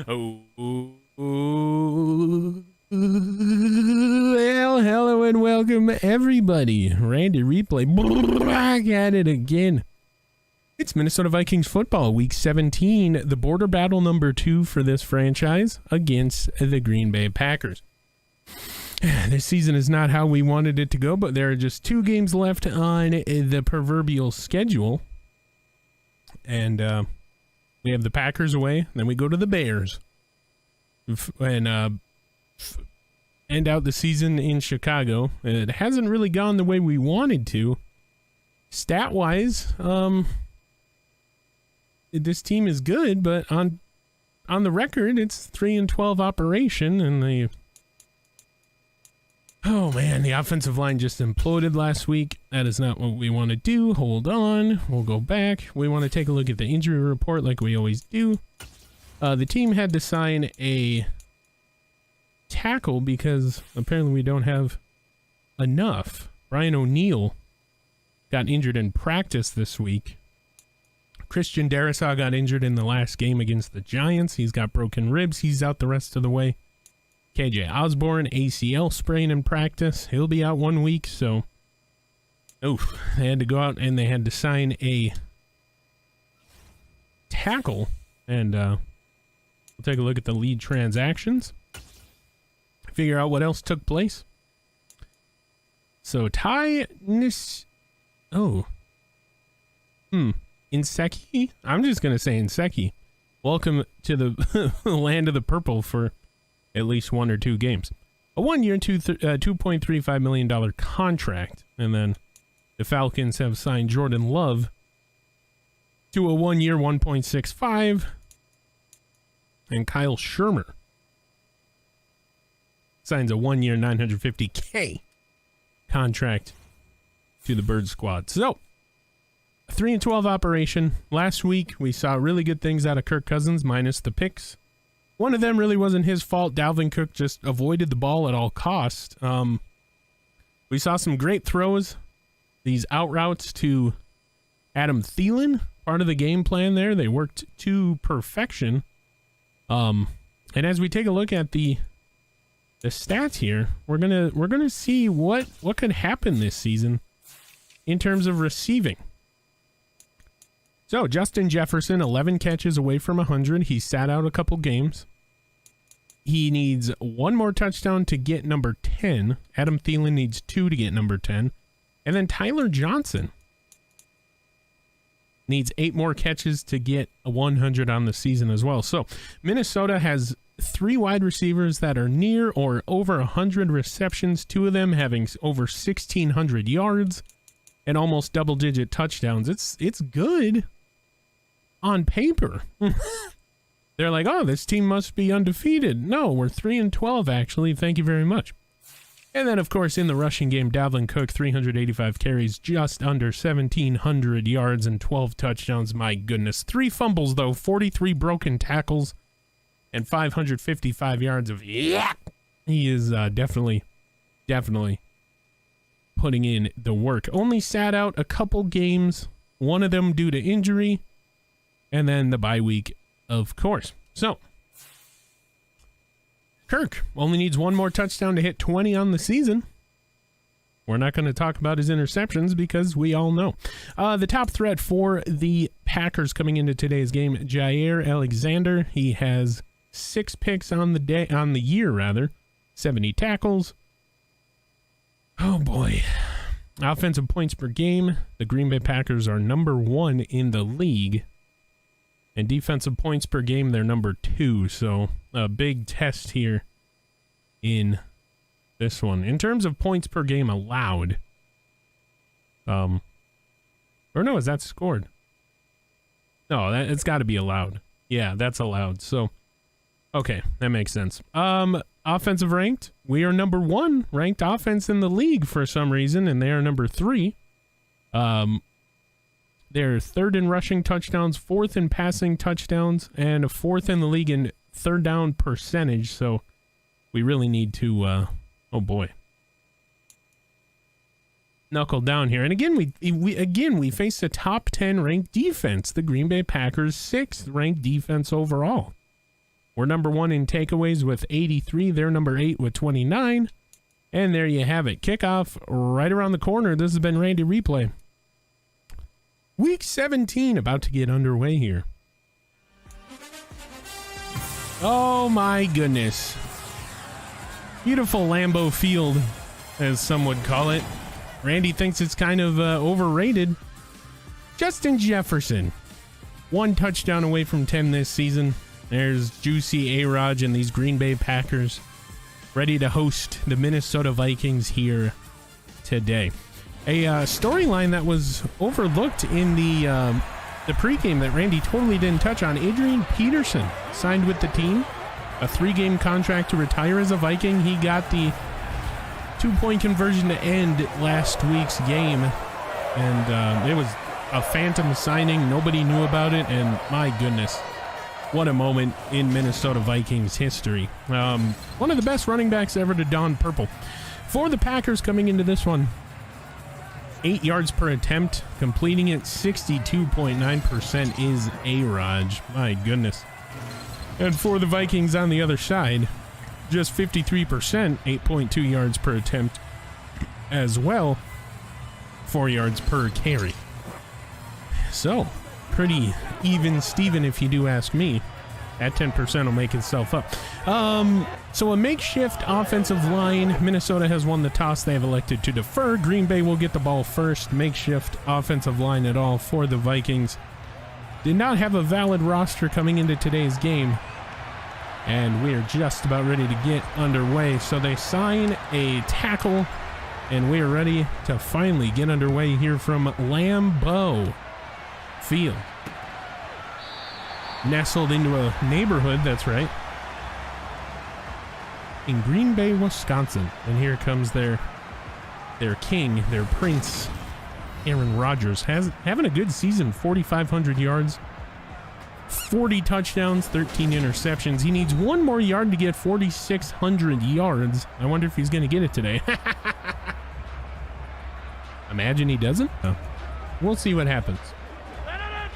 Well, hello and welcome everybody. Randy Replay back at it again. It's Minnesota Vikings football, week 17, the border battle number 2 for this franchise against the Green Bay Packers. This season is not how we wanted it to go, but there are just 2 games left on the proverbial schedule. And we have the Packers away, then we go to the Bears. And end out the season in Chicago. It hasn't really gone the way we wanted to. Stat-wise, this team is good, but on the record, it's 3-12 operation, and the offensive line just imploded last week. That is not what we want to do. Hold on, we'll go back. We want to take a look at the injury report like we always do. The team had to sign a tackle because apparently we don't have enough. Brian O'Neill got injured in practice this week. Christian Darrisaw got injured in the last game against the Giants. He's got broken ribs. He's out the rest of the way. KJ Osborne, ACL sprain in practice. He'll be out 1 week, so they had to go out and they had to sign a tackle. And we'll take a look at the lead transactions. Figure out what else took place. So Inseki? I'm just going to say Inseki. Welcome to the land of the purple for at least 1 or 2 games. A 1-year, $2.35 million contract. And then the Falcons have signed Jordan Love to a 1-year, $1.65. And Kyle Shermer signs a 1-year, $950K contract to the Bird Squad. So, 3-12 operation. Last week, we saw really good things out of Kirk Cousins, minus the picks. One of them really wasn't his fault. Dalvin Cook just avoided the ball at all costs. We saw some great throws. These out routes to Adam Thielen, part of the game plan there. They worked to perfection. And as we take a look at the stats here, we're gonna see what could happen this season in terms of receiving. So Justin Jefferson, 11 catches away from 100. He sat out a couple games. He needs 1 more touchdown to get number 10. Adam Thielen needs 2 to get number 10. And then Tyler Johnson needs 8 more catches to get a 100 on the season as well. So Minnesota has 3 wide receivers that are near or over 100 receptions, 2 of them having over 1,600 yards and almost double-digit touchdowns. It's good on paper. They're like, oh, this team must be undefeated. No, we're 3-12, actually. Thank you very much. And then, of course, in the rushing game, Dalvin Cook, 385 carries, just under 1,700 yards and 12 touchdowns. My goodness. 3 fumbles, though, 43 broken tackles, and 555 yards of yak. He is definitely putting in the work. Only sat out a couple games, one of them due to injury, and then the bye week, of course. So, Kirk only needs 1 more touchdown to hit 20 on the season. We're not going to talk about his interceptions because we all know. The top threat for the Packers coming into today's game, Jair Alexander. He has 6 picks on the year, 70 tackles. Oh boy. Offensive points per game, the Green Bay Packers are number 1 in the league. And defensive points per game, they're number 2. So a big test here in this one. In terms of points per game allowed. Or no, is that scored? No, it's got to be allowed. Yeah, that's allowed. So, okay, that makes sense. Offensive ranked, we are number 1 ranked offense in the league for some reason, and they are number 3. They're 3rd in rushing touchdowns, 4th in passing touchdowns, and 4th in the league in 3rd down percentage. So we really need to, oh boy, knuckle down here. And again, we face a top 10 ranked defense, the Green Bay Packers 6th ranked defense overall. We're number 1 in takeaways with 83. They're number 8 with 29. And there you have it. Kickoff right around the corner. This has been Randy Replay. Week 17 about to get underway here. Oh my goodness. Beautiful Lambeau Field, as some would call it. Randy thinks it's kind of overrated. Justin Jefferson, 1 touchdown away from 10 this season. There's Juicy A-Raj and these Green Bay Packers ready to host the Minnesota Vikings here today. A storyline that was overlooked in the pregame that Randy totally didn't touch on. Adrian Peterson signed with the team. A 3-game contract to retire as a Viking. He got the 2-point conversion to end last week's game. And it was a phantom signing. Nobody knew about it. And my goodness, what a moment in Minnesota Vikings history. One of the best running backs ever to don purple. For the Packers coming into this one, 8 yards per attempt, completing it 62.9% is A-Raj. My goodness. And for the Vikings on the other side, just 53%, 8.2 yards per attempt as well, 4 yards per carry. So, pretty even Steven if you do ask me. At 10% will make itself up. So a makeshift offensive line. Minnesota has won the toss. They have elected to defer. Green Bay will get the ball first. Makeshift offensive line at all for the Vikings. Did not have a valid roster coming into today's game. And we are just about ready to get underway. So they sign a tackle. And we are ready to finally get underway here from Lambeau Field. Nestled into a neighborhood, that's right, in Green Bay, Wisconsin. And here comes their king, their prince, Aaron Rodgers. Having a good season, 4,500 yards, 40 touchdowns, 13 interceptions. He needs 1 more yard to get 4,600 yards. I wonder if he's going to get it today. Imagine he doesn't. Oh. We'll see what happens.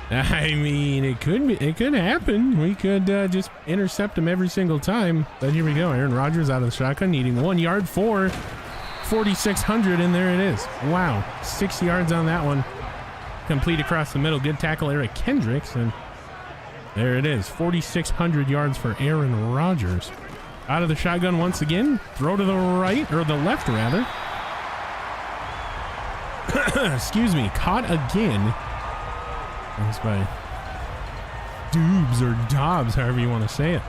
I mean, it could happen. We could just intercept him every single time. But here we go. Aaron Rodgers out of the shotgun, needing 1 yard for 4,600, and there it is. Wow, 6 yards on that one. Complete across the middle. Good tackle, Eric Kendricks, and there it is. 4,600 yards for Aaron Rodgers. Out of the shotgun once again. Throw to the right, or the left rather. Excuse me. Caught again. That's by Doobs or Dobbs, however you want to say it.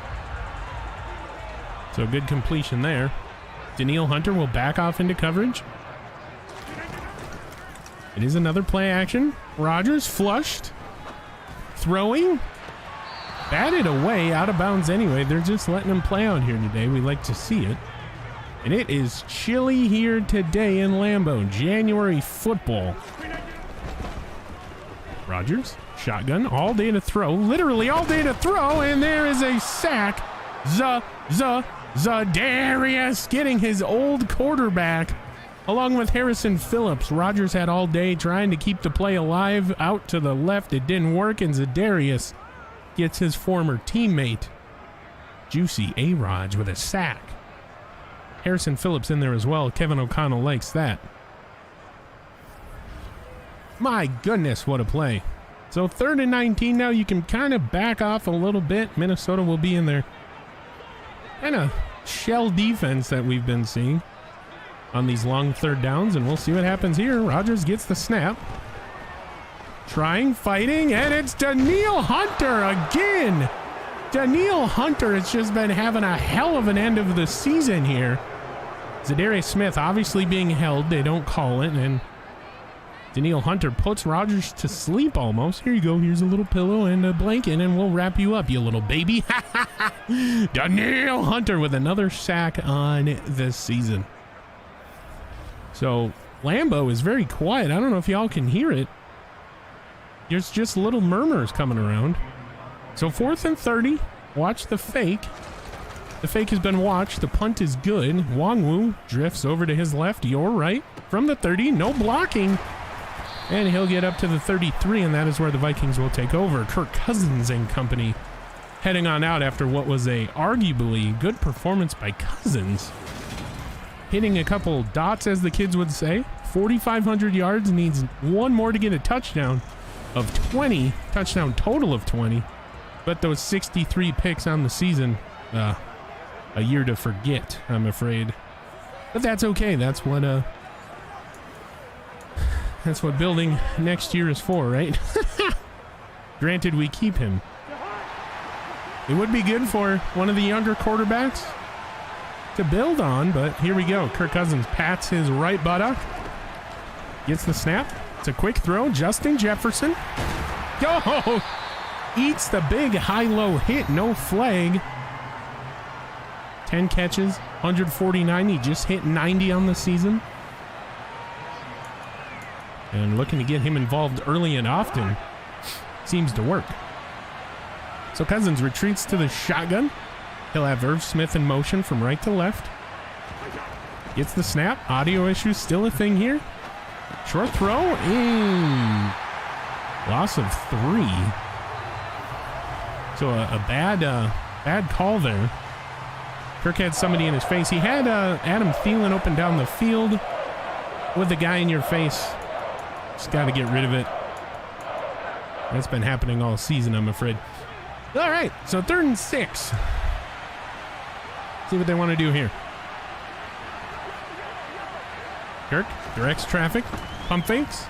So good completion there. Danielle Hunter will back off into coverage. It is another play action. Rodgers flushed. Throwing. Batted away, out of bounds anyway. They're just letting him play out here today. We like to see it. And it is chilly here today in Lambeau. January football. Rodgers, shotgun, all day to throw, literally all day to throw, and there is a sack. Zadarius getting his old quarterback along with Harrison Phillips. Rodgers had all day trying to keep the play alive. Out to the left, it didn't work, and Zadarius gets his former teammate, Juicy A-Raj, with a sack. Harrison Phillips in there as well. Kevin O'Connell likes that. My goodness, what a play. So 3rd and 19 now. You can kind of back off a little bit. Minnesota will be in there. Kind of shell defense that we've been seeing on these long 3rd downs, and we'll see what happens here. Rodgers gets the snap. Trying, fighting, and it's Danielle Hunter again. Danielle Hunter has just been having a hell of an end of the season here. Zadarius Smith obviously being held. They don't call it, and Danielle Hunter puts Rodgers to sleep almost. Here you go. Here's a little pillow and a blanket, and we'll wrap you up, you little baby. Danielle Hunter with another sack on this season. So Lambeau is very quiet. I don't know if y'all can hear it. There's just little murmurs coming around. So 4th and 30. Watch the fake. The fake has been watched. The punt is good. Wongwu drifts over to his left, your right. From the 30, no blocking. And he'll get up to the 33, and that is where the Vikings will take over. Kirk Cousins and company heading on out after what was a arguably good performance by Cousins. Hitting a couple dots, as the kids would say. 4,500 yards, needs one more to get a touchdown of 20. Touchdown total of 20. But those 63 picks on the season, a year to forget, I'm afraid. But that's okay. That's what building next year is for, right? Granted, we keep him. It would be good for one of the younger quarterbacks to build on, but here we go. Kirk Cousins pats his right buttock. Gets the snap. It's a quick throw. Justin Jefferson. Go! Eats the big high-low hit. No flag. 10 catches, 149. He just hit 90 on the season. And looking to get him involved early and often. Seems to work. So Cousins retreats to the shotgun. He'll have Irv Smith in motion from right to left. Gets the snap. Audio issues still a thing here. Short throw. Loss of 3. So a bad call there. Kirk had somebody in his face. He had Adam Thielen open down the field with the guy in your face. Just got to get rid of it. That's been happening all season, I'm afraid. All right, so 3rd and 6. See what they want to do here. Kirk directs traffic. Pump fakes.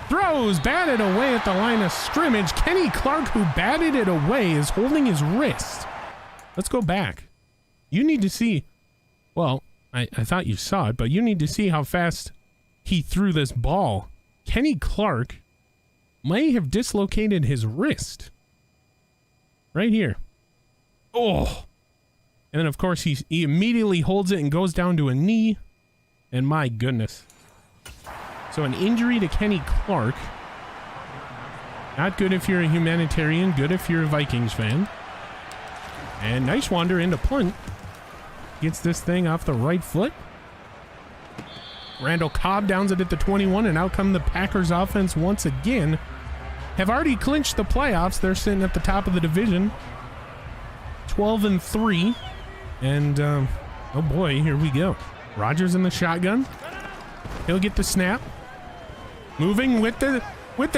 Throws. Batted away at the line of scrimmage. Kenny Clark, who batted it away, is holding his wrist. Let's go back. You need to see. Well, I thought you saw it, but you need to see how fast he threw this ball. Kenny Clark may have dislocated his wrist. Right here. Oh. And then, of course, he immediately holds it and goes down to a knee. And my goodness. So an injury to Kenny Clark. Not good if you're a humanitarian. Good if you're a Vikings fan. And nice wander into punt. Gets this thing off the right foot. Randall Cobb downs it at the 21. And out come the Packers offense once again. Have already clinched the playoffs. They're sitting at the top of the division. 12-3. And, oh boy, here we go. Rodgers in the shotgun. He'll get the snap. Moving with the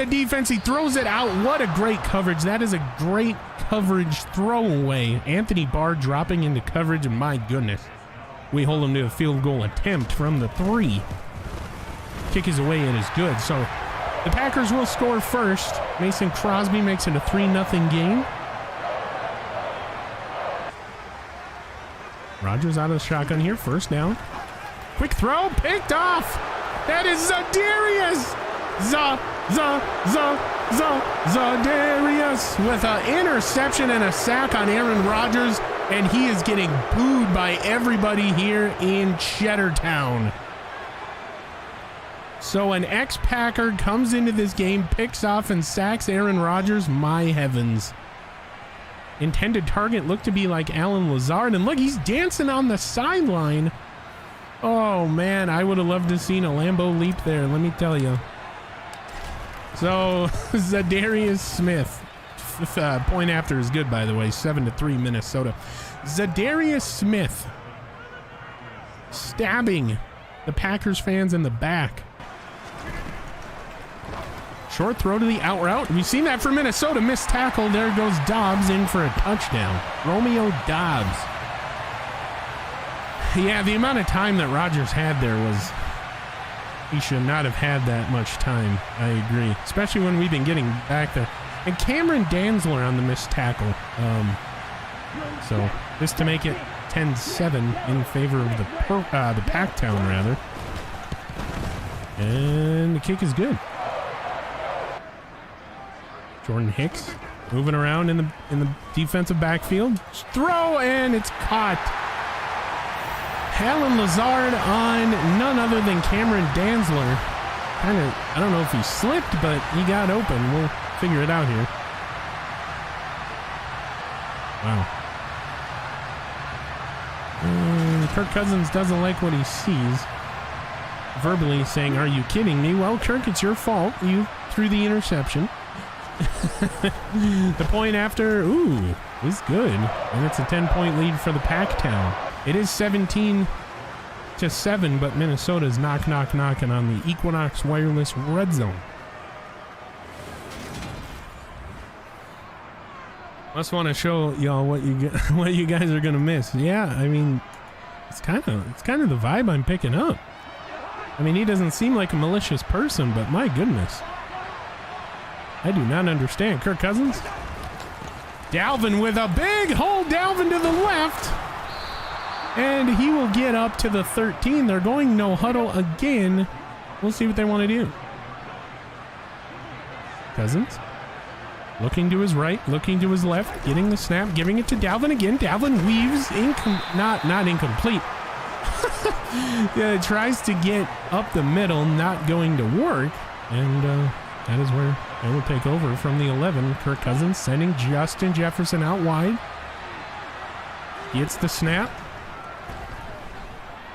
defense. He throws it out. What a great coverage. That is a great coverage throwaway. Anthony Barr dropping into coverage, and my goodness. We hold him to a field goal attempt from the 3. Kick is away and is good. So the Packers will score first. Mason Crosby makes it a 3-0 game. Rodgers out of the shotgun here. First down. Quick throw. Picked off. That is Zadarius. Zadarius with an interception and a sack on Aaron Rodgers. And he is getting booed by everybody here in Cheddartown. So an ex-Packer comes into this game, picks off and sacks Aaron Rodgers. My heavens. Intended target looked to be like Alan Lazard. And look, he's dancing on the sideline. Oh, man, I would have loved to have seen a Lambeau leap there, let me tell you. So, Zadarius Smith. Point after is good, by the way. 7-3 Minnesota. Zadarius Smith stabbing the Packers fans in the back. Short throw to the out route. We've seen that for Minnesota. Missed tackle. There goes Dobbs in for a touchdown. Romeo Dobbs. Yeah, the amount of time that Rodgers had there was... He should not have had that much time. I agree. Especially when we've been getting back there. And Cameron Danzler on the missed tackle. So this to make it 10-7 in favor of the Packtown, rather. And the kick is good. Jordan Hicks moving around in the defensive backfield. Throw, and it's caught. Alan Lazard on none other than Cameron Danzler. I don't know if he slipped, but he got open. We'll figure it out here. Wow. Kirk Cousins doesn't like what he sees. Verbally saying, "Are you kidding me?" Well, Kirk, it's your fault. You threw the interception. The point after, is good. And it's a 10-point lead for the Pac-Town. It is 17-7, but Minnesota's knocking on the Equinox Wireless red zone. Must want to show y'all what you guys are gonna miss. Yeah, I mean, it's kind of the vibe I'm picking up. I mean, he doesn't seem like a malicious person, but my goodness, I do not understand. Kirk Cousins, Dalvin with a big hole. Dalvin to the left, and he will get up to the 13. They're going no huddle again. We'll see what they want to do. Cousins. Looking to his right, looking to his left, getting the snap, giving it to Dalvin again. Dalvin weaves, not incomplete. Yeah, tries to get up the middle, not going to work. And that is where they will take over from the 11. Kirk Cousins sending Justin Jefferson out wide. Gets the snap.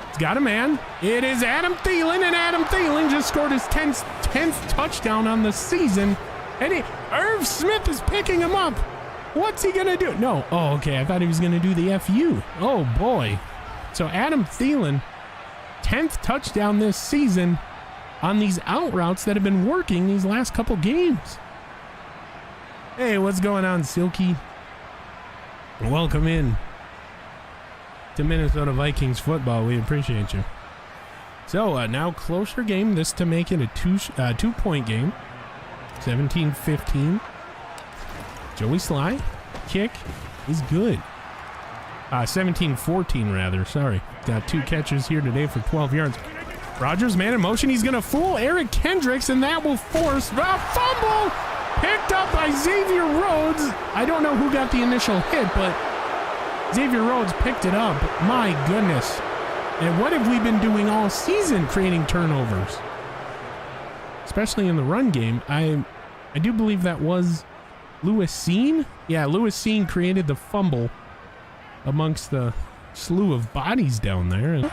He's got a man. It is Adam Thielen, and Adam Thielen just scored his 10th touchdown on the season. And Irv Smith is picking him up. What's he going to do? No. Oh, okay. I thought he was going to do the FU. Oh, boy. So Adam Thielen, 10th touchdown this season on these out routes that have been working these last couple games. Hey, what's going on, Silky? Welcome in to Minnesota Vikings football. We appreciate you. So now closer game. This to make it a two-point game. 17-15. Joey Sly, kick is good. 17-14 rather, sorry. Got 2 catches here today for 12 yards. Rodgers, man in motion. He's going to fool Eric Kendricks, and that will force a fumble picked up by Xavier Rhodes. I don't know who got the initial hit, but Xavier Rhodes picked it up. My goodness. And what have we been doing all season, creating turnovers? Especially in the run game. I do believe that was Lewis Seen. Yeah, Lewis Seen created the fumble amongst the slew of bodies down there.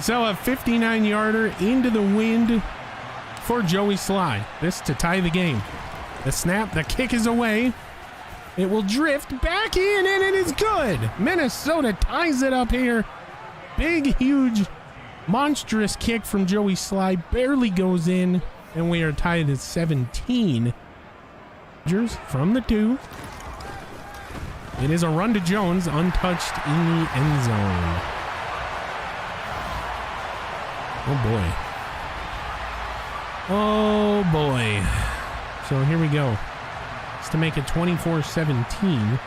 So a 59-yarder into the wind for Joey Sly. This to tie the game. The snap, the kick is away. It will drift back in, and it is good. Minnesota ties it up here. Big, huge, monstrous kick from Joey Sly. Barely goes in, and we are tied at 17. From the 2. It is a run to Jones, untouched in the end zone. Oh boy. Oh boy. So here we go. It's to make it 24-17.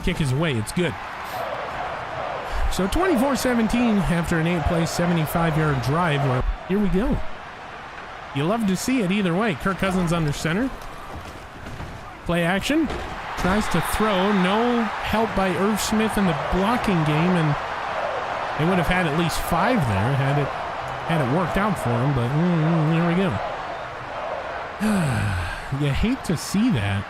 Kick is away. It's good. So 24-17 after an 8-play, 75-yard drive. Well, here we go. You love to see it either way. Kirk Cousins under center. Play action. Tries to throw. No help by Irv Smith in the blocking game, and they would have had at least 5 there had it worked out for him, but here we go. You hate to see that.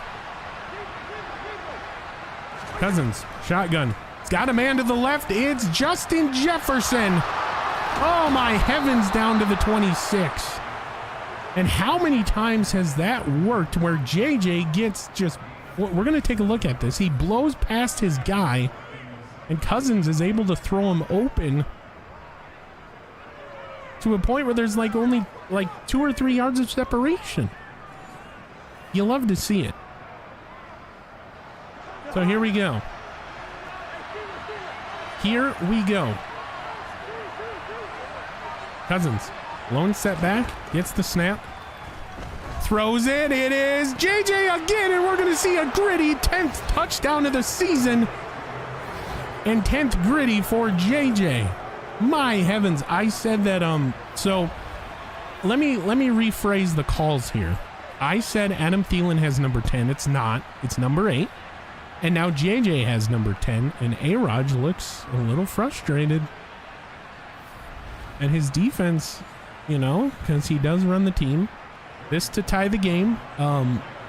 Cousins, shotgun. He's got a man to the left. It's Justin Jefferson. Oh my heavens, down to the 26. And how many times has that worked where JJ gets just... We're going to take a look at this. He blows past his guy, and Cousins is able to throw him open to a point where there's like only like 2 or 3 yards of separation. You love to see it. So here we go. Here we go. Cousins, lone setback, gets the snap, throws it. It is JJ again, and we're going to see a gritty 10th touchdown of the season, and 10th gritty for JJ. My heavens, I said that. So let me rephrase the calls here. I said Adam Thielen has number 10. It's not. It's number 8. And now JJ has number 10, and A-Raj looks a little frustrated. And his defense, you know, because he does run the team. This to tie the game.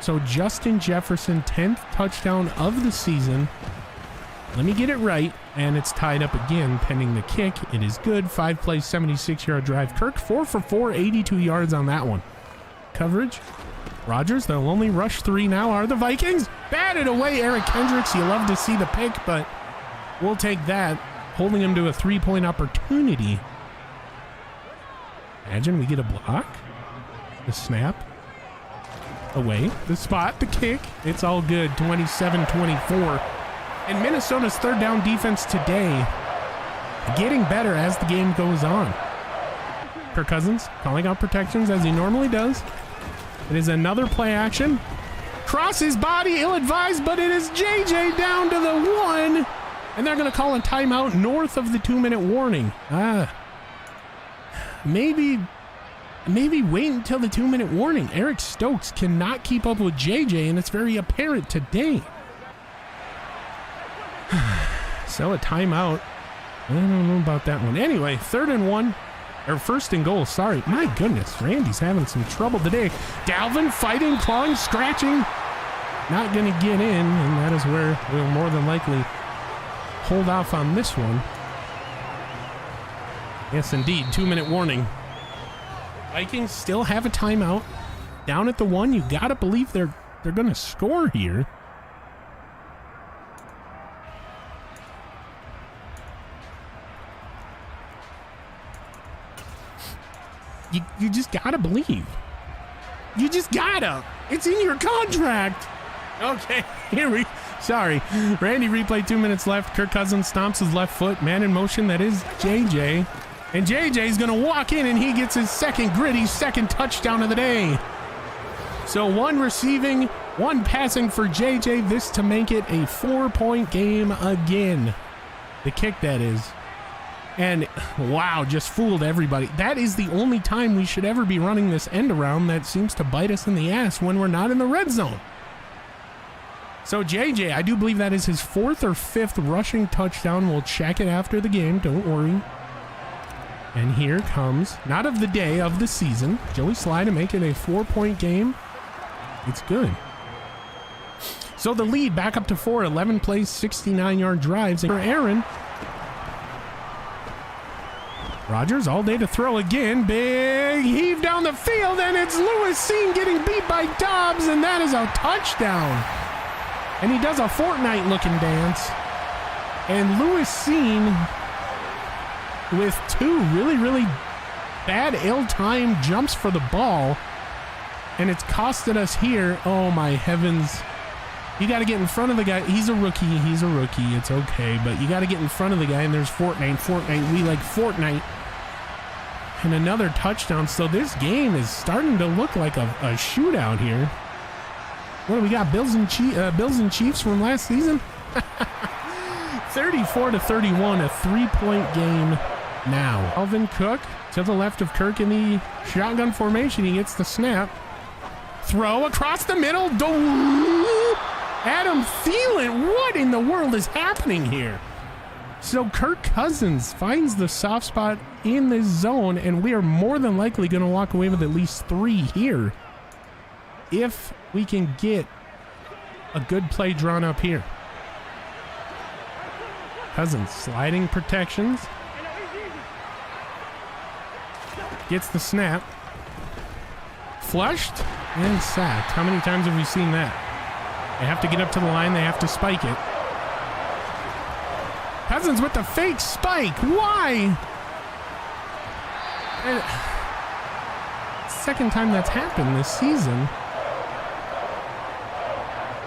So Justin Jefferson, 10th touchdown of the season. Let me get it right. And it's tied up again, pending the kick. It is good. 5 plays, 76-yard drive. Kirk, 4 for 4, 82 yards on that one. Coverage. Rodgers, they'll only rush 3 now. Are the Vikings? Batted away, Eric Kendricks. You love to see the pick, but we'll take that. Holding him to a 3-point opportunity. Imagine we get a block. The snap. Away. The spot. The kick. It's all good. 27-24. And Minnesota's third down defense today getting better as the game goes on. Kirk Cousins calling out protections as he normally does. It is another play action. Cross his body, ill-advised, but it is JJ down to the 1. And they're going to call a timeout north of the 2-minute warning. Maybe wait until the 2-minute warning. Eric Stokes cannot keep up with JJ, and it's very apparent today. So a timeout. I don't know about that one. Anyway, 3rd and 1. Or 1st and goal, sorry. My goodness, Randy's having some trouble today. Dalvin fighting, clawing, scratching. Not going to get in, and that is where we'll more than likely hold off on this one. Yes, indeed, 2-minute warning. Vikings still have a timeout. Down at the 1, you got to believe they're going to score here. You just gotta believe. You just gotta. It's in your contract. Okay, sorry. Randy replay, 2 minutes left. Kirk Cousins stomps his left foot. Man in motion, that is JJ. And JJ's gonna walk in and he gets his second touchdown of the day. So 1 receiving, 1 passing for JJ. This to make it a 4-point game again. The kick, that is. And wow, just fooled everybody. That is the only time we should ever be running this end around that seems to bite us in the ass when we're not in the red zone. So JJ, I do believe that is his 4th or 5th rushing touchdown. We'll check it after the game, don't worry. And here comes, not of the day, of the season, Joey Sly to make it a 4-point game. It's good. So the lead back up to 4, 11 plays, 69-yard drives. And for Aaron, Rodgers all day to throw again. Big heave down the field, and it's Lewis Seen getting beat by Dobbs, and that is a touchdown. And he does a Fortnite-looking dance. And Lewis Seen with 2 really, really bad ill-timed jumps for the ball, and it's costed us here. Oh, my heavens. You got to get in front of the guy. He's a rookie. It's okay, but you got to get in front of the guy, and there's Fortnite. We like Fortnite. And another touchdown. So this game is starting to look like a shootout here. What do we got? Bills and Chiefs from last season? 34-31, a 3-point game now. Alvin Cook to the left of Kirk in the shotgun formation. He gets the snap. Throw across the middle. Adam Thielen, what in the world is happening here? So Kirk Cousins finds the soft spot in this zone, and we are more than likely going to walk away with at least 3 here if we can get a good play drawn up here. Cousins sliding protections. Gets the snap. Flushed and sacked. How many times have we seen that? They have to get up to the line. They have to spike it. Cousins with the fake spike. Why? Second time that's happened this season.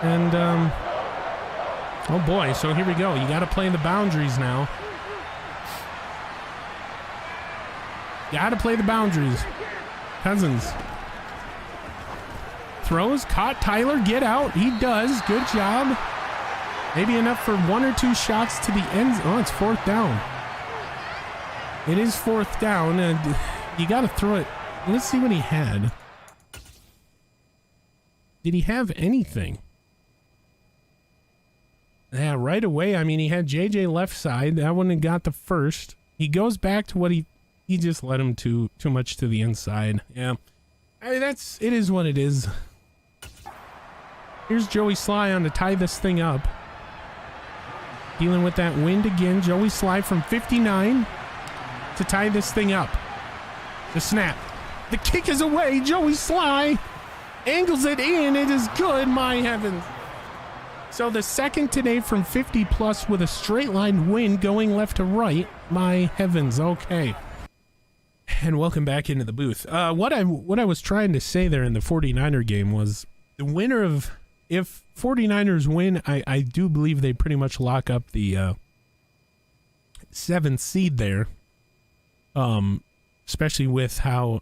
And, oh boy, so here we go. You got to play the boundaries now. Got to play the boundaries. Cousins. Throws, caught Tyler, get out. He does. Good job. Maybe enough for 1 or 2 shots to the end. Oh, it's 4th down. It is 4th down, and you got to throw it. Let's see what he had. Did he have anything? Yeah, right away. I mean, he had JJ left side. That one had got the first. He goes back to what he just let him too much to the inside. Yeah. I mean, it is what it is. Here's Joey Sly on to tie this thing up. Dealing with that wind again. Joey Sly from 59 to tie this thing up. The snap. The kick is away. Joey Sly angles it in. It is good, my heavens. So the second today from 50 plus with a straight line win going left to right. My heavens. Okay. And welcome back into the booth. What I was trying to say there in the 49er game was the winner of, if 49ers win, I do believe they pretty much lock up the 7th seed there. Especially with how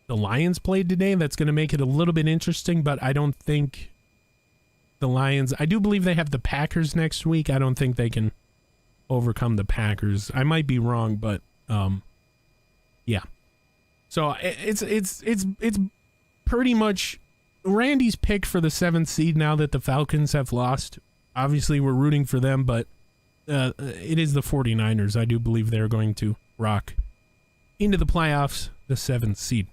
the Lions played today. That's going to make it a little bit interesting, but I don't think the Lions, I do believe they have the Packers next week. I don't think they can overcome the Packers. I might be wrong, but yeah. So it's pretty much Randy's pick for the 7th seed now that the Falcons have lost. Obviously, we're rooting for them, but it is the 49ers. I do believe they're going to rock into the playoffs, the 7th seed.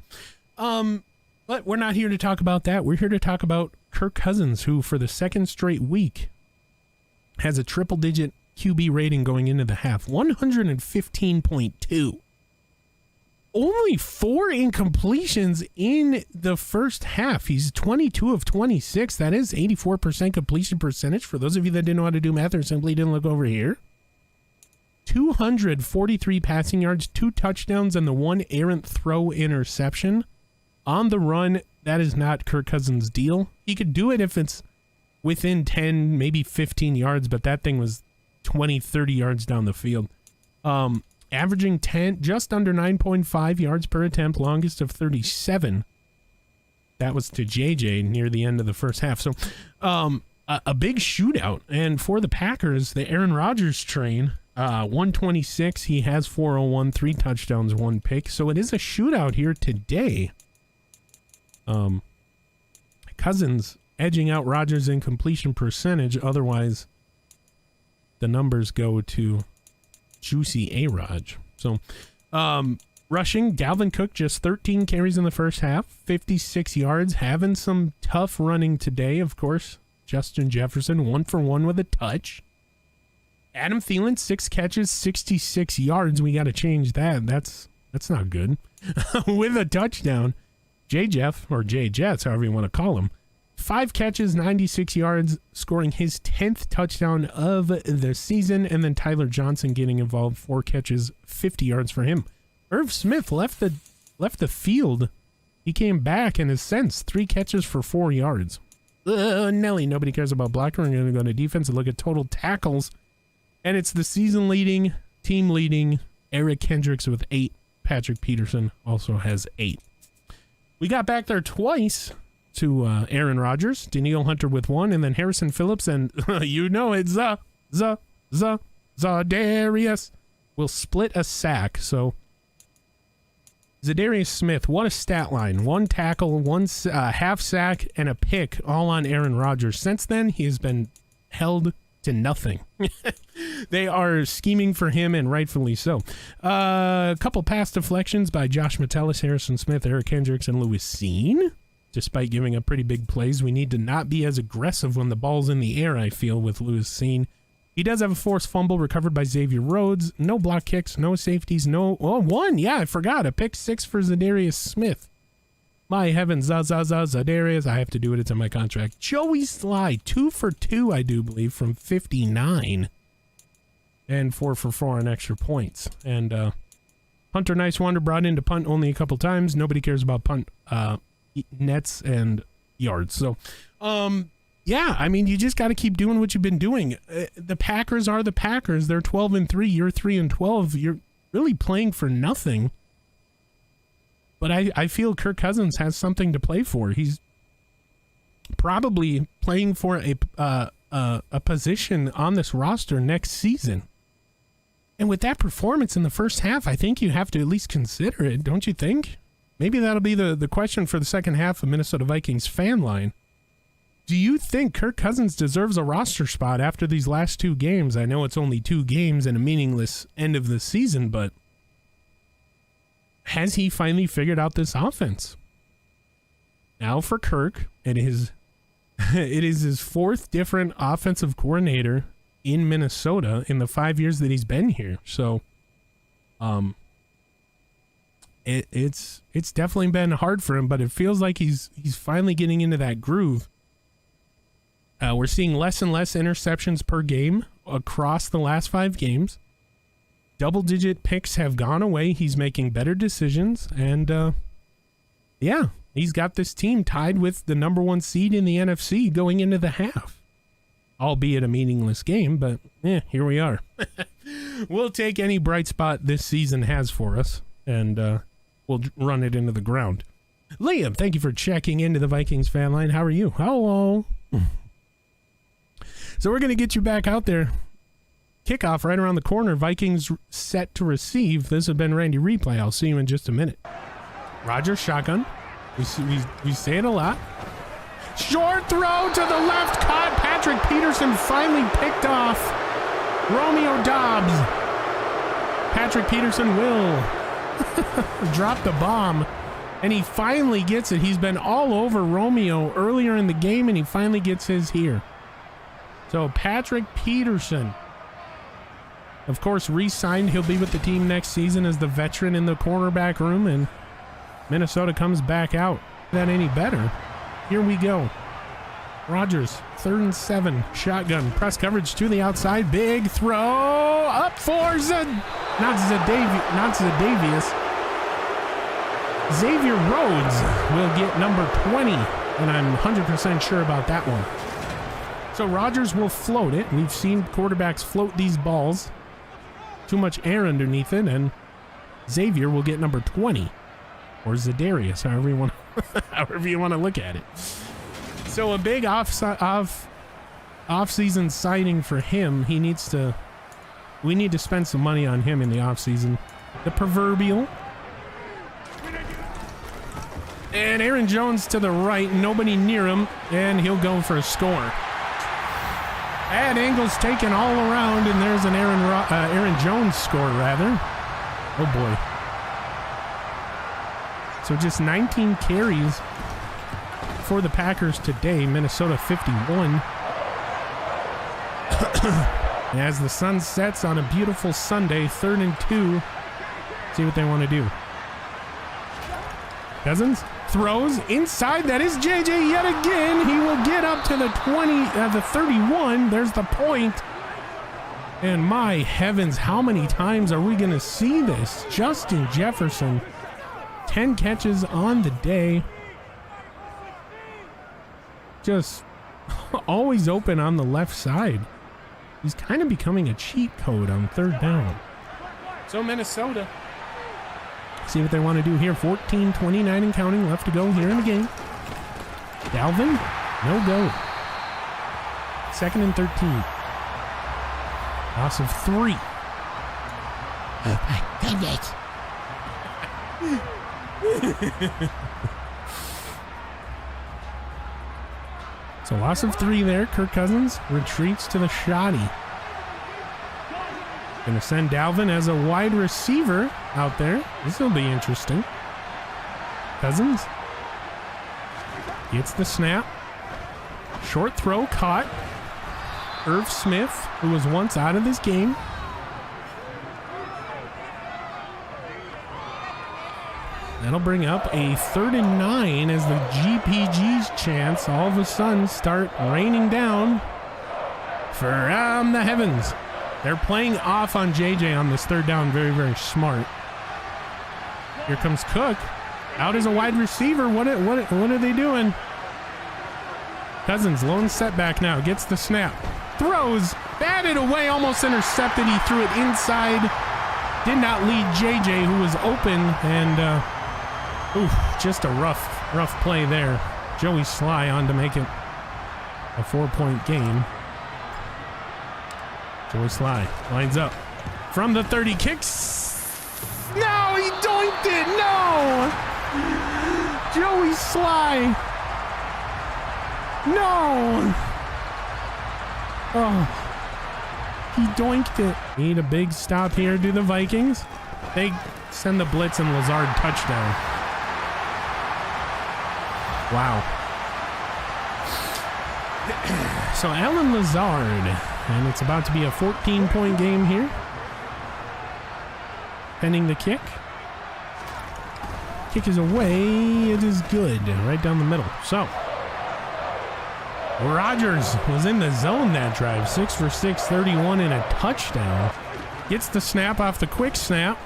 But we're not here to talk about that. We're here to talk about Kirk Cousins, who for the second straight week has a triple-digit QB rating going into the half, 115.2. Only 4 incompletions in the first half. He's 22 of 26. That is 84% completion percentage. For those of you that didn't know how to do math or simply didn't look over here. 243 passing yards, 2 touchdowns, and the 1 errant throw interception. On the run, that is not Kirk Cousins' deal. He could do it if it's within 10, maybe 15 yards, but that thing was 20, 30 yards down the field. Averaging just under 9.5 yards per attempt, longest of 37. That was to JJ near the end of the first half. So a big shootout. And for the Packers, the Aaron Rodgers train, 126. He has 401, 3 touchdowns, 1 pick. So it is a shootout here today. Cousins edging out Rodgers in completion percentage. Otherwise, the numbers go to Juicy A-Raj. So, rushing, Dalvin Cook just 13 carries in the first half, 56 yards, having some tough running today, of course. Justin Jefferson, 1 for 1 with a touch. Adam Thielen, 6 catches, 66 yards. We got to change that. That's not good. With a touchdown. J-Jeff, or J-Jets, however you want to call him, 5 catches, 96 yards, scoring his 10th touchdown of the season. And then Tyler Johnson getting involved, 4 catches, 50 yards for him. Irv Smith left the field. He came back and has since 3 catches for 4 yards. Nelly, nobody cares about blocker. We're going to go to defense and look at total tackles. And it's the season leading, team leading, Eric Kendricks with 8. Patrick Peterson also has 8. We got back there twice to Aaron Rodgers, Danielle Hunter with 1, and then Harrison Phillips, and you know it's Zadarius will split a sack. So Zadarius Smith, what a stat line. 1 tackle, 1 half sack, and a pick, all on Aaron Rodgers. Since then, he has been held to nothing. They are scheming for him, and rightfully so. A couple pass deflections by Josh Metellus, Harrison Smith, Eric Kendricks, and Lewis Seen. Despite giving up pretty big plays, we need to not be as aggressive when the ball's in the air, I feel, with Lewis Seen. He does have a forced fumble recovered by Xavier Rhodes. No block kicks, no safeties, no... Oh, 1, yeah, I forgot. A pick 6 for Zadarius Smith. My heavens, Zadarius. I have to do it. It's in my contract. Joey Sly, 2 for 2, I do believe, from 59. And 4 for 4 on extra points. And Hunter Nice Wonder brought in to punt only a couple times. Nobody cares about punt nets and yards. So, yeah, I mean, you just got to keep doing what you've been doing. The Packers are the Packers. They're 12-3. You're 3-12. You're really playing for nothing. But I feel Kirk Cousins has something to play for. He's probably playing for a position on this roster next season. And with that performance in the first half, I think you have to at least consider it, don't you think? Maybe that'll be the question for the second half of Minnesota Vikings fan line. Do you think Kirk Cousins deserves a roster spot after these last 2 games? I know it's only 2 games and a meaningless end of the season, but has he finally figured out this offense? Now for Kirk, it is his 4th different offensive coordinator in Minnesota in the 5 years that he's been here. So, it's definitely been hard for him, but it feels like he's finally getting into that groove. We're seeing less and less interceptions per game across the last 5 games. Double-digit picks have gone away. He's making better decisions, and yeah, he's got this team tied with the number 1 seed in the NFC going into the half. Albeit a meaningless game, but here we are. We'll take any bright spot this season has for us, and we'll run it into the ground. Liam, thank you for checking into the Vikings fan line. How are you? Hello. So we're going to get you back out there. Kickoff right around the corner. Vikings set to receive. This has been Randy Replay. I'll see you in just a minute. Roger shotgun. We say it a lot. Short throw to the left. Caught. Patrick Peterson finally picked off Romeo Dobbs. Patrick Peterson will drop the bomb, and he finally gets it. He's been all over Romeo earlier in the game, and he finally gets his here. So Patrick Peterson, of course, re-signed. He'll be with the team next season as the veteran in the cornerback room, and Minnesota comes back out. That any better? Here we go. Rodgers, 3rd and 7, shotgun, press coverage to the outside, big throw, up for not Zadavius. Xavier Rhodes will get number 20, and I'm 100% sure about that one. So Rodgers will float it. We've seen quarterbacks float these balls. Too much air underneath it, and Xavier will get number 20, or Zadarius, however you want to look at it. So a big off-season signing for him. We need to spend some money on him in the off-season. The proverbial. And Aaron Jones to the right, nobody near him, and he'll go for a score. Bad angles taken all around, and there's an Aaron Jones score, rather. Oh boy. So just 19 carries for the Packers today. Minnesota 51. As the sun sets on a beautiful Sunday, 3rd and 2. See what they want to do. Cousins throws inside. That is JJ yet again. He will get up to the 31. There's the point. And my heavens, how many times are we going to see this? Justin Jefferson, 10 catches on the day. Just always open on the left side. He's kind of becoming a cheat code on 3rd down. So Minnesota, see what they want to do here. 14-29 and counting left to go here in the game. Dalvin, no go. 2nd and 13. Loss of 3. Oh my goodness. So loss of 3 there. Kirk Cousins retreats to the shoddy. Gonna send Dalvin as a wide receiver out there. This will be interesting. Cousins gets the snap. Short throw caught. Irv Smith, who was once out of this game. That'll bring up a 3rd and 9 as the GPG's chants all of a sudden start raining down from the heavens. They're playing off on JJ on this 3rd down. Very, very smart. Here comes Cook. Out as a wide receiver. What are they doing? Cousins, lone setback now. Gets the snap. Throws. Batted away. Almost intercepted. He threw it inside. Did not lead JJ, who was open. And just a rough play there. Joey Sly on to make it a 4-point game. Joey Sly lines up from the 30, kicks. No, he doinked it. No, Joey Sly. No. Oh, he doinked it. Need a big stop here. Do the Vikings? They send the blitz and Lazard touchdown. Wow. So Alan Lazard, and it's about to be a 14-point game here. Pending the kick. Kick is away. It is good. Right down the middle. So, Rodgers was in the zone that drive. 6 for 6, 31 and a touchdown. Gets the snap off the quick snap.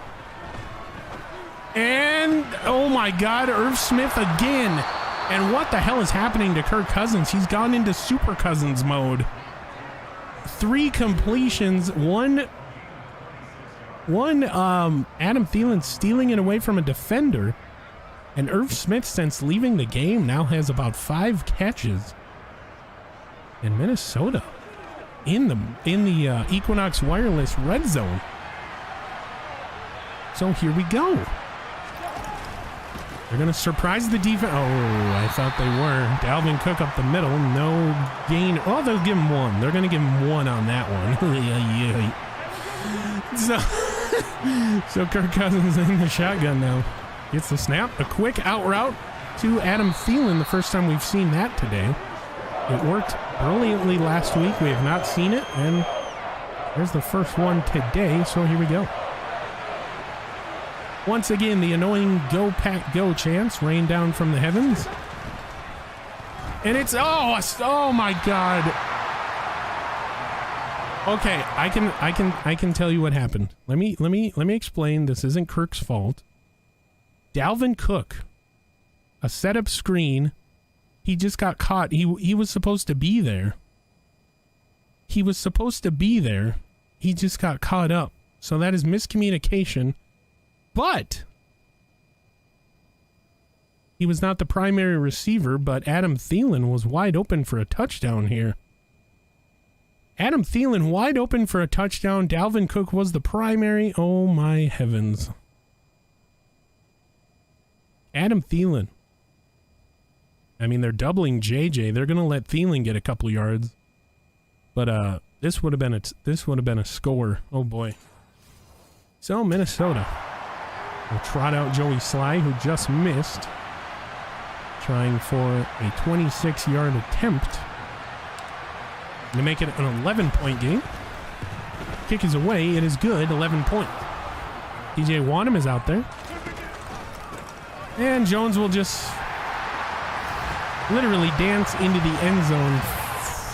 And, oh my God, Irv Smith again. And what the hell is happening to Kirk Cousins? He's gone into Super Cousins mode. 3 completions, one Adam Thielen stealing it away from a defender. And Irv Smith, since leaving the game, now has about 5 catches. And Minnesota in the Equinox Wireless red zone. So here we go. They're going to surprise the defense. Oh, I thought they were. Dalvin Cook up the middle. No gain. Oh, they'll give him 1. They're going to give him 1 on that one. So Kirk Cousins in the shotgun now. Gets the snap. A quick out route to Adam Thielen. The first time we've seen that today. It worked brilliantly last week. We have not seen it. And there's the first one today. So here we go. Once again, the annoying go pack go chants rain down from the heavens. And it's, oh my God. Okay, I can tell you what happened. Let me explain. This isn't Kirk's fault. Dalvin Cook, a setup screen, he just got caught. He was supposed to be there. He was supposed to be there. He just got caught up. So that is miscommunication. But he was not the primary receiver, but Adam Thielen was wide open for a touchdown here. Adam Thielen wide open for a touchdown. Dalvin Cook was the primary. Oh my heavens. Adam Thielen. I mean, they're doubling JJ. They're going to let Thielen get a couple yards. But this would have been a score. Oh boy. So Minnesota will trot out Joey Sly, who just missed, trying for a 26-yard attempt to make it an 11-point game. Kick is away. It is good. 11 points. TJ Wanham is out there. And Jones will just literally dance into the end zone.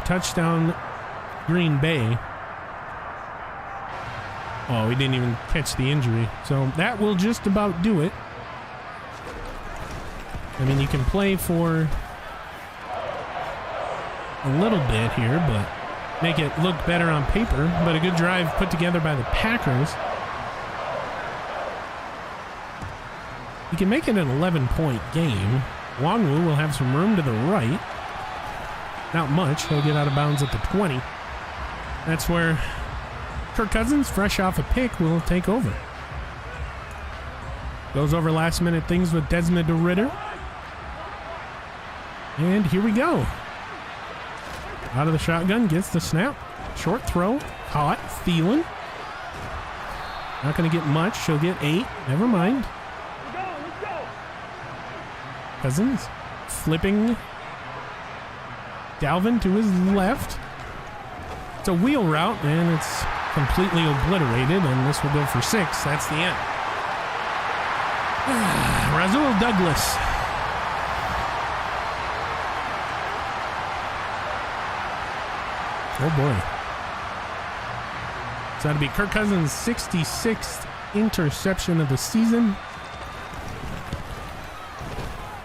Touchdown, Green Bay. Oh, he didn't even catch the injury. So that will just about do it. I mean, you can play for a little bit here, but make it look better on paper. But a good drive put together by the Packers. You can make it an 11-point game. Wangwu will have some room to the right. Not much. He'll get out of bounds at the 20. That's where Kirk Cousins, fresh off a pick, will take over. Goes over last-minute things with Desmond Ritter. And here we go. Out of the shotgun, gets the snap. Short throw, caught, Thielen. Not going to get much. She'll get 8. Never mind. Cousins flipping Dalvin to his left. It's a wheel route, and it's completely obliterated, and this will go for 6. That's the end. Rasul Douglas. Oh boy. So that'll be Kirk Cousins' 66th interception of the season.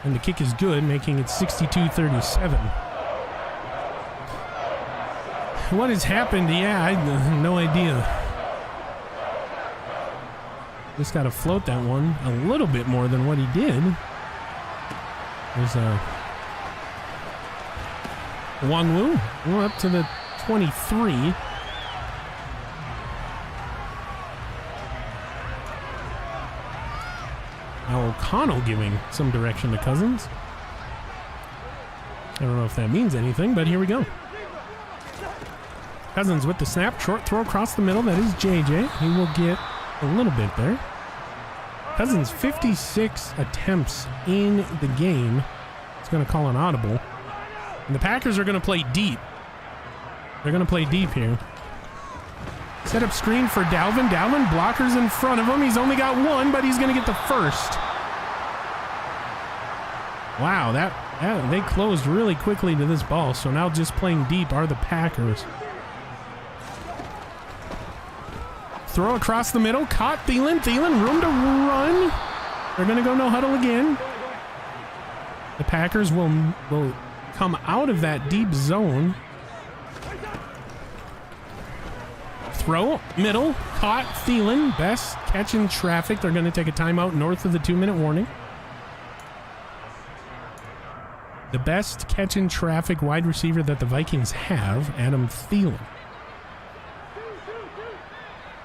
And the kick is good, making it 62-37. What has happened? Yeah, I have no idea. Just got to float that one a little bit more than what he did. There's a Wangwu. We're up to the 23. Now O'Connell giving some direction to Cousins. I don't know if that means anything, but here we go. Cousins with the snap, short throw across the middle. That is JJ. He will get a little bit there. Cousins 56 attempts in the game. It's going to call an audible. And the Packers are going to play deep. They're going to play deep here. Set up screen for Dalvin. Dalvin blockers in front of him. He's only got 1, but he's going to get the first. Wow, they closed really quickly to this ball, so now just playing deep are the Packers. Throw across the middle, caught Thielen, room to run. They're gonna go no huddle again. The Packers will come out of that deep zone. Throw, middle, caught Thielen, best catch in traffic. They're gonna take a timeout north of the 2-minute warning. The best catch in traffic wide receiver that the Vikings have, Adam Thielen.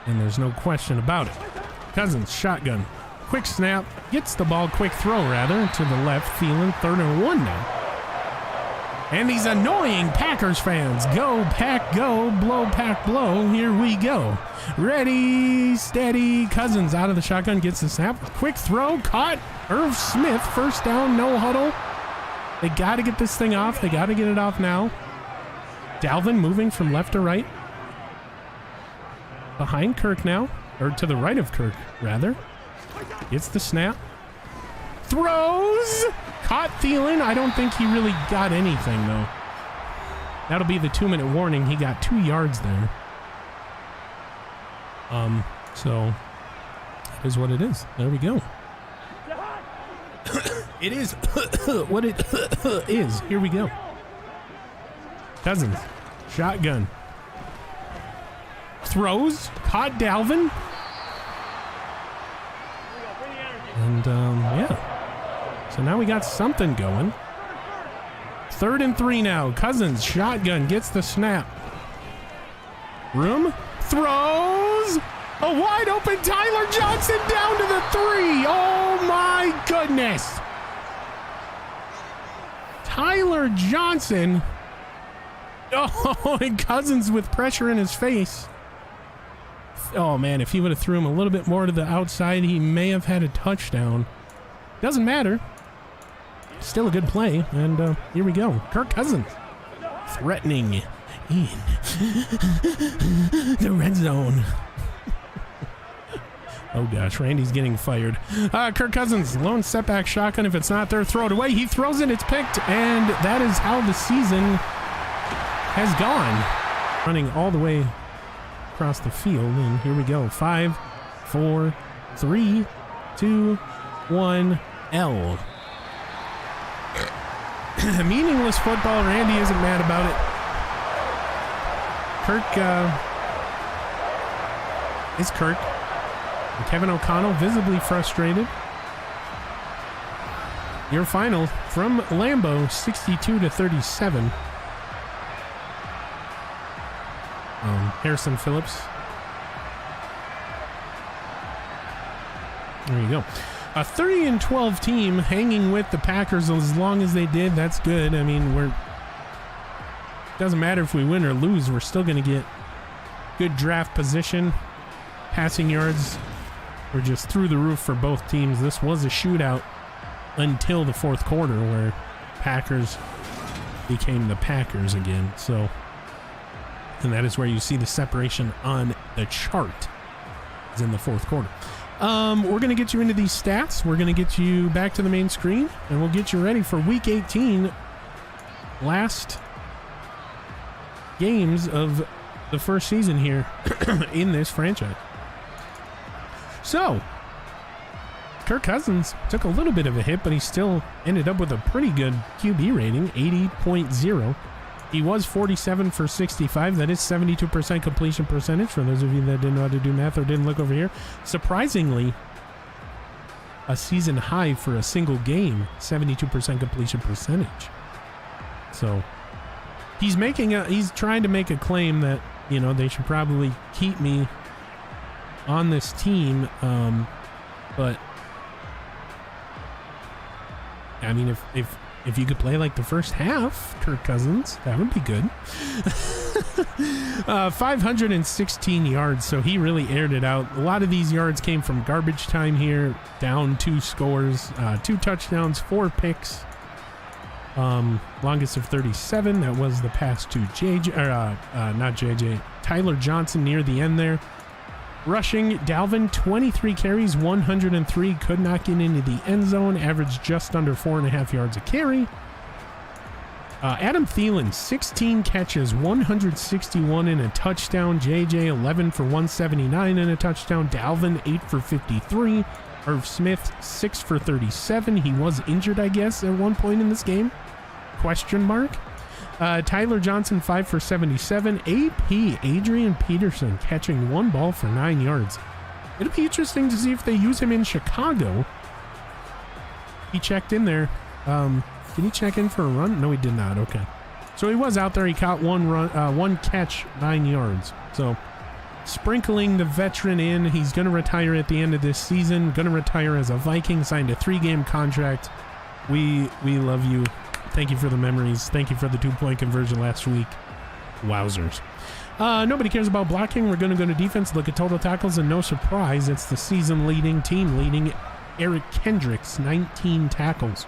And there's no question about it. Cousins, shotgun. Quick snap. Gets the ball, quick throw rather, to the left. Thielen, 3rd and 1 now. And these annoying Packers fans. Go, Pack, go. Blow, Pack, blow. Here we go. Ready, steady. Cousins out of the shotgun, gets the snap. Quick throw, caught. Irv Smith, first down, no huddle. They got to get this thing off. They got to get it off now. Dalvin moving from left to right. Behind Kirk now, or to the right of Kirk, rather. Gets the snap. Throws! Caught Thielen. I don't think he really got anything, though. That'll be the 2-minute warning. He got 2 yards there. So, that is what it is. There we go. It is what it is. Here we go. Cousins. Shotgun. Throws. Caught Dalvin. And, yeah. So now we got something going. 3rd and 3 now. Cousins. Shotgun. Gets the snap. Room. Throws. A wide open Tyler Johnson down to the 3. Oh, my goodness. Tyler Johnson. Oh, and Cousins with pressure in his face. Oh, man, if he would have threw him a little bit more to the outside, he may have had a touchdown. Doesn't matter. Still a good play. And here we go. Kirk Cousins threatening in the red zone. Oh, gosh, Randy's getting fired. Kirk Cousins, lone setback shotgun. If it's not there, throw it away. He throws it. It's picked. And that is how the season has gone. Running all the way across the field. And here we go. 5, 4, 3, 2, 1, L. Meaningless football. Randy isn't mad about it. Kirk is Kirk. And Kevin O'Connell visibly frustrated. Your final from Lambeau, 62-37. Harrison Phillips. There you go. A 30-12 team hanging with the Packers as long as they did. That's good. I mean, doesn't matter if we win or lose. We're still going to get good draft position. Passing yards were just through the roof for both teams. This was a shootout until the 4th quarter where Packers became the Packers again. So, and that is where you see the separation on the chart is in the 4th quarter. We're going to get you into these stats. We're going to get you back to the main screen, and we'll get you ready for Week 18. Last games of the first season here in this franchise. So, Kirk Cousins took a little bit of a hit, but he still ended up with a pretty good QB rating, 80.0. He was 47 for 65. That is 72% completion percentage for those of you that didn't know how to do math or didn't look over here. Surprisingly, a season high for a single game, 72% completion percentage. So he's trying to make a claim that, you know, they should probably keep me on this team. But I mean, if you could play like the first half, Kirk Cousins, that would be good. 516 yards, so he really aired it out. A lot of these yards came from garbage time here, down 2 scores, 2 touchdowns, 4 picks. Longest of 37, that was the pass to Tyler Johnson near the end there. Rushing, Dalvin, 23 carries, 103, could not get into the end zone, averaged just under 4.5 yards a carry. Adam Thielen, 16 catches, 161 and a touchdown. JJ, 11 for 179 and a touchdown. Dalvin, 8 for 53. Irv Smith, 6 for 37. He was injured, I guess, at one point in this game. Question mark. Tyler Johnson, 5 for 77. AP, Adrian Peterson, catching 1 ball for 9 yards. It'll be interesting to see if they use him in Chicago. He checked in there. Did he check in for a run? No, he did not. Okay. So he was out there. He caught one catch, 9 yards. So sprinkling the veteran in. He's going to retire at the end of this season. Going to retire as a Viking. Signed a 3-game contract. We love you. Thank you for the memories. Thank you for the 2-point conversion last week. Wowzers. Nobody cares about blocking. We're going to go to defense, look at total tackles, and no surprise, it's the team leading Eric Kendricks, 19 tackles.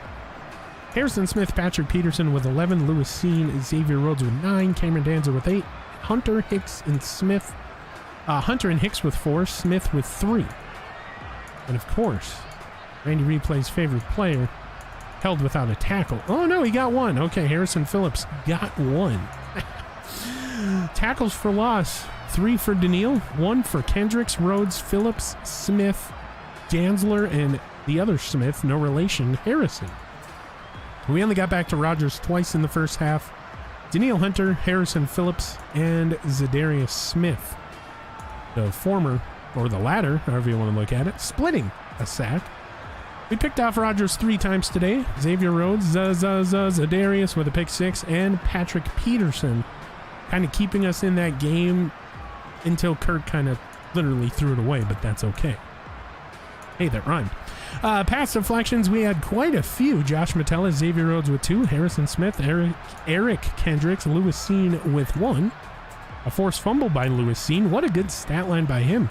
Harrison Smith, Patrick Peterson with 11, Lewis Seen, Xavier Rhodes with 9, Cameron Danza with 8, Hunter Hicks and Hicks with 4, Smith with 3. And of course, Randy Replay's favorite player, held without a tackle. Oh no, he got 1. Okay, Harrison Phillips got 1. Tackles for loss, 3 for Daniil, 1 for Kendricks, Rhodes, Phillips, Smith, Danzler, and the other Smith, no relation, Harrison. We only got back to Rodgers twice in the first half. Daniil Hunter, Harrison Phillips, and Zadarius Smith. The former, or the latter, however you want to look at it, splitting a sack. We picked off Rodgers 3 times today. Xavier Rhodes, Zadarius with a pick 6, and Patrick Peterson kind of keeping us in that game until Kirk kind of literally threw it away, but that's okay. Hey, that rhymed. Pass deflections, we had quite a few. Josh Metella, Xavier Rhodes with 2, Harrison Smith, Eric Kendricks, Lewis Seen with 1. A forced fumble by Lewis Seen. What a good stat line by him.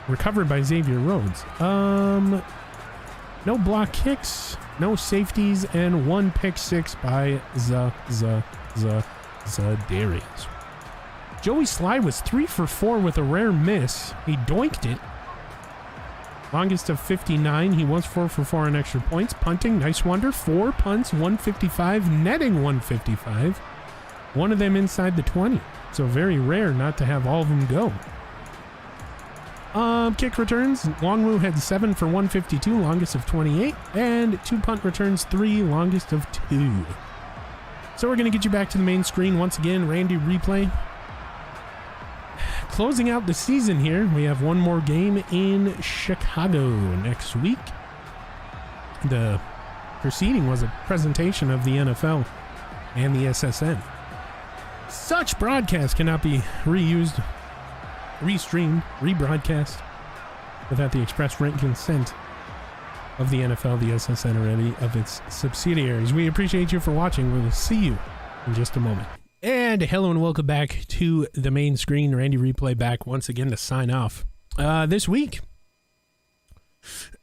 Recovered by Xavier Rhodes. No block kicks, no safeties, and 1 pick 6 by Zadarius. Joey Sly was 3 for 4 with a rare miss. He doinked it. Longest of 59. He was 4 for 4 on extra points. Punting, nice wonder. 4 punts, 155. Netting, 155. One of them inside the 20. So very rare not to have all of them go. Kick returns, Longwoo had 7 for 152, longest of 28, and 2 punt returns, 3, longest of 2. So we're going to get you back to the main screen once again. Randy Replay. Closing out the season here, we have one more game in Chicago next week. The preceding was a presentation of the NFL and the SSN. Such broadcast cannot be reused, restreamed, rebroadcast without the express written consent of the NFL, the SSN, or any of its subsidiaries. We appreciate you for watching. We'll see you in just a moment. And hello and welcome back to the main screen. Randy Replay back once again to sign off. This week,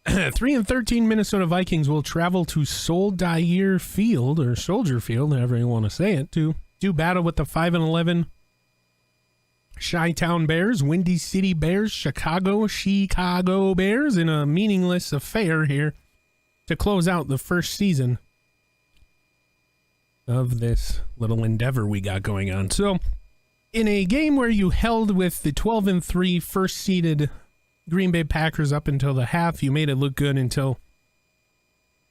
3-13 Minnesota Vikings will travel to Soldier Field, or Soldier Field, however you want to say it, to do battle with the 5-11 Chi-Town Bears, Windy City Bears, Chicago Bears in a meaningless affair here to close out the first season of this little endeavor we got going on. So, in a game where you held with the 12-3 first-seeded Green Bay Packers up until the half, you made it look good until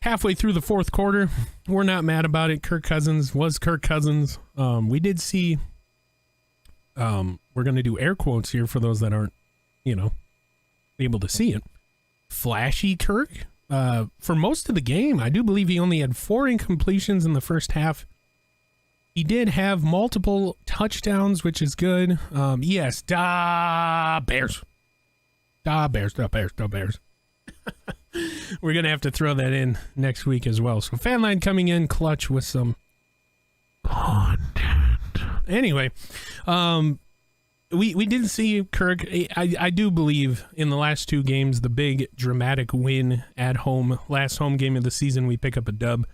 halfway through the fourth quarter. We're not mad about it. Kirk Cousins was Kirk Cousins. We did see... we're going to do air quotes here for those that aren't, able to see it. Flashy Kirk. For most of the game, I do believe he only had 4 incompletions in the first half. He did have multiple touchdowns, which is good. Yes, Bears. Bears. We're going to have to throw that in next week as well. So Fanline coming in clutch with some content. Anyway, we did see Kirk. I do believe in the last 2 games, the big dramatic win at home, last home game of the season, we pick up a dub.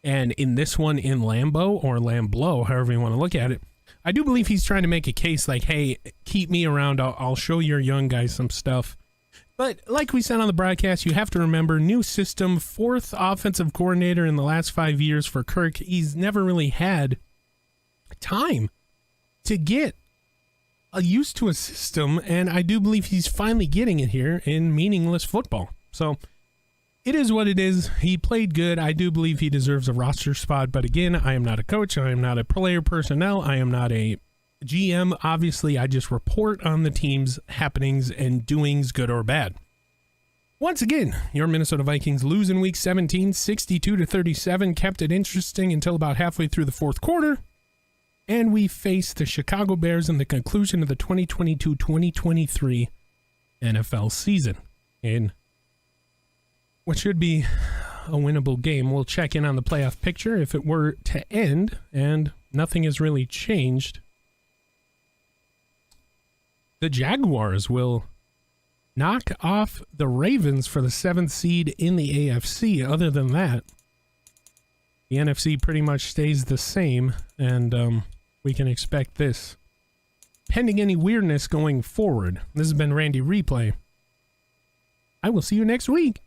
And in this one in Lambeau, or Lamblow, however you want to look at it, I do believe he's trying to make a case like, hey, keep me around. I'll show your young guys some stuff. But like we said on the broadcast, you have to remember, new system, fourth offensive coordinator in the last 5 years for Kirk. He's never really had time to get used to a system, and I do believe he's finally getting it here in meaningless football. So it is what it is. He played good. I do believe he deserves a roster spot, but again, I am not a coach. I am not a player personnel. I am not a GM. Obviously, I just report on the team's happenings and doings, good or bad. Once again, your Minnesota Vikings lose in Week 17, 62-37, kept it interesting until about halfway through the fourth quarter, and we face the Chicago Bears in the conclusion of the 2022-2023 NFL season in what should be a winnable game. We'll check in on the playoff picture if it were to end, and nothing has really changed. The Jaguars will knock off the Ravens for the 7th seed in the AFC. Other than that, the NFC pretty much stays the same, and we can expect this pending any weirdness going forward. This has been Randy Replay. I will see you next week.